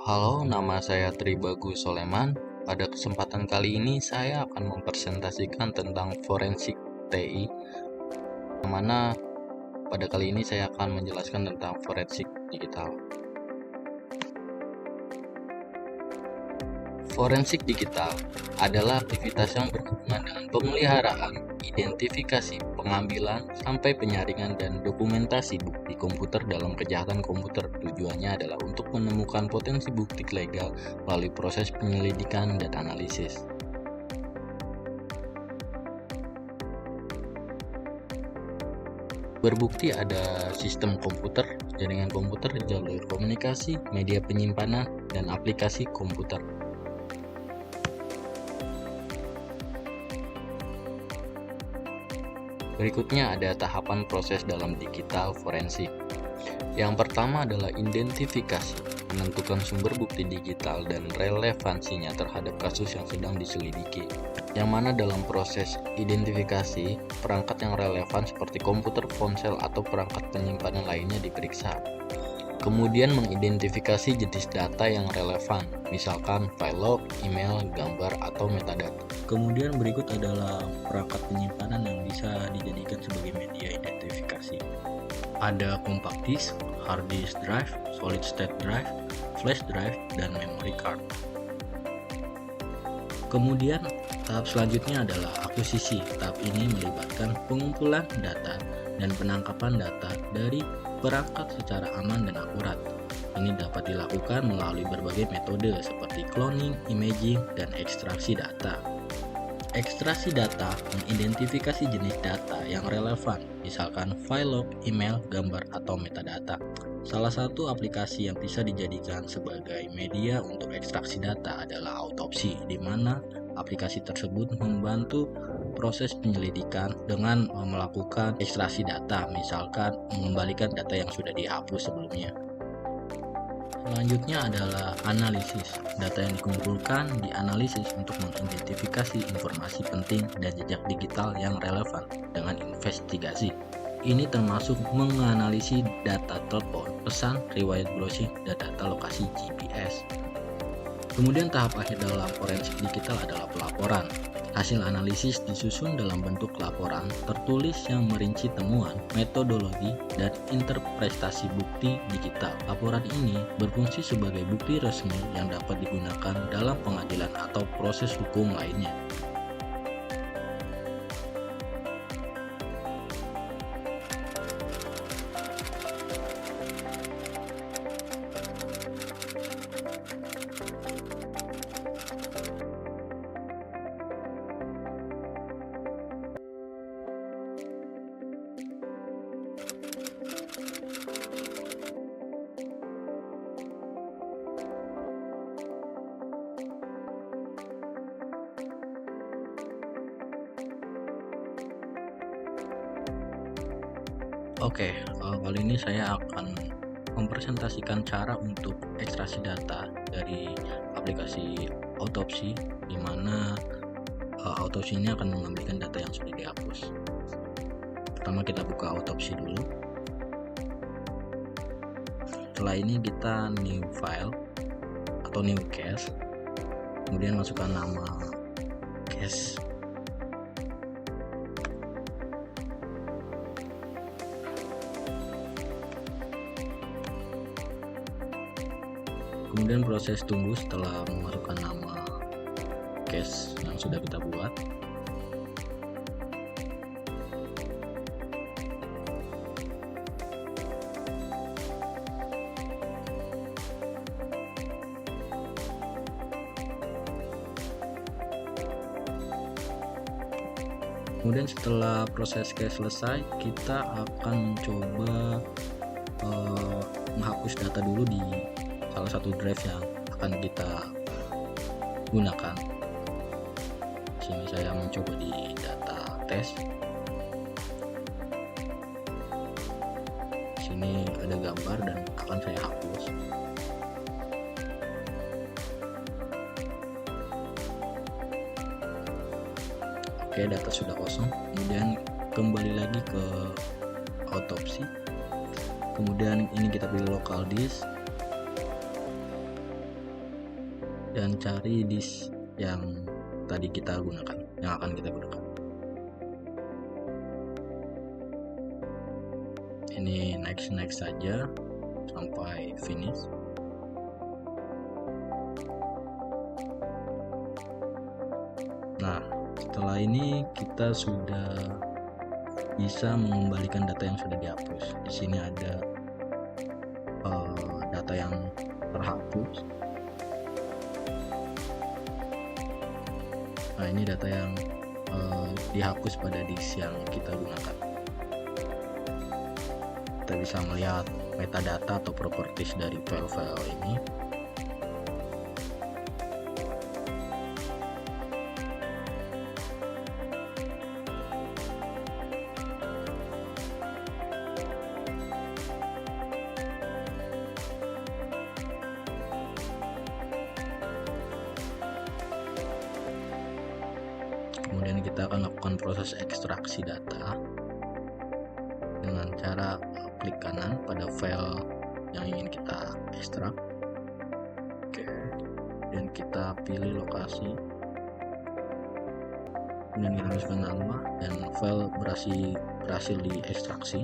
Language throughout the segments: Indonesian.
Halo, nama saya Tribagus Soleman. Pada kesempatan kali ini saya akan mempresentasikan tentang forensik TI, yang mana pada kali ini saya akan menjelaskan tentang forensik digital. Forensik digital adalah aktivitas yang berhubungan dengan pemeliharaan, identifikasi, pengambilan, sampai penyaringan dan dokumentasi bukti komputer dalam kejahatan komputer. Tujuannya adalah untuk menemukan potensi bukti legal melalui proses penyelidikan dan analisis. Berbukti ada sistem komputer, jaringan komputer, jalur komunikasi, media penyimpanan, dan aplikasi komputer. Berikutnya ada tahapan proses dalam digital forensik. Yang pertama adalah identifikasi, menentukan sumber bukti digital dan relevansinya terhadap kasus yang sedang diselidiki. Yang mana dalam proses identifikasi, perangkat yang relevan seperti komputer, ponsel, atau perangkat penyimpanan lainnya diperiksa. Kemudian mengidentifikasi jenis data yang relevan, misalkan file log, email, gambar, atau metadata. Kemudian berikut adalah perangkat penyimpanan yang bisa dijadikan sebagai media identifikasi. Ada compact disk, hard disk drive, solid state drive, flash drive, dan memory card. Kemudian tahap selanjutnya adalah akuisisi. Tahap ini melibatkan pengumpulan data dan penangkapan data dari perangkat secara aman dan akurat. Ini dapat dilakukan melalui berbagai metode seperti cloning, imaging, dan ekstraksi data. Ekstraksi data mengidentifikasi jenis data yang relevan, misalkan file log, email, gambar, atau metadata. Salah satu aplikasi yang bisa dijadikan sebagai media untuk ekstraksi data adalah autopsi, di mana aplikasi tersebut membantu proses penyelidikan dengan melakukan ekstraksi data, misalkan mengembalikan data yang sudah dihapus sebelumnya. Selanjutnya adalah analisis. Data yang dikumpulkan dianalisis untuk mengidentifikasi informasi penting dan jejak digital yang relevan dengan investigasi. Ini termasuk menganalisis data telepon, pesan, riwayat browsing, dan data lokasi GPS. Kemudian tahap akhir dalam forensik digital adalah pelaporan. Hasil analisis disusun dalam bentuk laporan tertulis yang merinci temuan, metodologi, dan interpretasi bukti digital. Laporan ini berfungsi sebagai bukti resmi yang dapat digunakan dalam pengadilan atau proses hukum lainnya. Oke, kali ini saya akan mempresentasikan cara untuk ekstraksi data dari aplikasi autopsi, di mana autopsi ini akan mengambilkan data yang sudah dihapus. Pertama kita buka autopsi dulu. Setelah ini kita new file atau new case, kemudian masukkan nama case. Kemudian proses tunggu setelah memasukkan nama case yang sudah kita buat. Kemudian setelah proses case selesai, kita akan mencoba menghapus data dulu di salah satu drive yang akan kita gunakan. Sini saya mencoba di data test. Sini ada gambar dan akan saya hapus. Oke, data sudah kosong. Kemudian kembali lagi ke autopsi. Kemudian ini kita pilih local disk. dan cari disk yang tadi kita gunakan, yang akan kita gunakan. Ini next saja sampai finish. Nah, setelah ini kita sudah bisa mengembalikan data yang sudah dihapus. Di sini ada data yang terhapus. Nah, ini data yang dihapus pada disk yang kita gunakan. Kita bisa melihat metadata atau properties dari file-file ini. Kemudian kita akan lakukan proses ekstraksi data dengan cara klik kanan pada file yang ingin kita ekstrak. Oke, dan kita pilih lokasi, kemudian kita masukkan nama, dan file berhasil diekstraksi.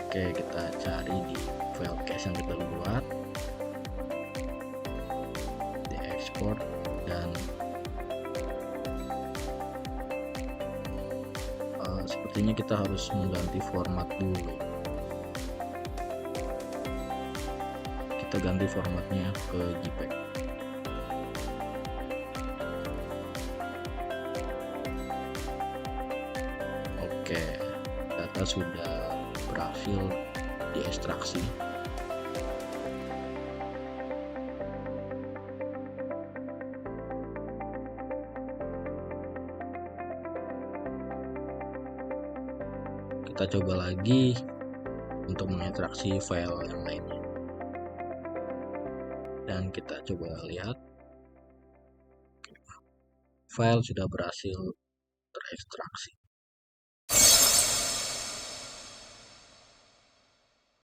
Oke, kita cari di file cache yang kita buat, diekspor, dan sepertinya kita harus mengganti format dulu. Kita ganti formatnya ke JPEG. Oke, data sudah berhasil diekstraksi. Kita coba lagi untuk mengekstraksi file yang lainnya, dan kita coba lihat file sudah berhasil terekstraksi.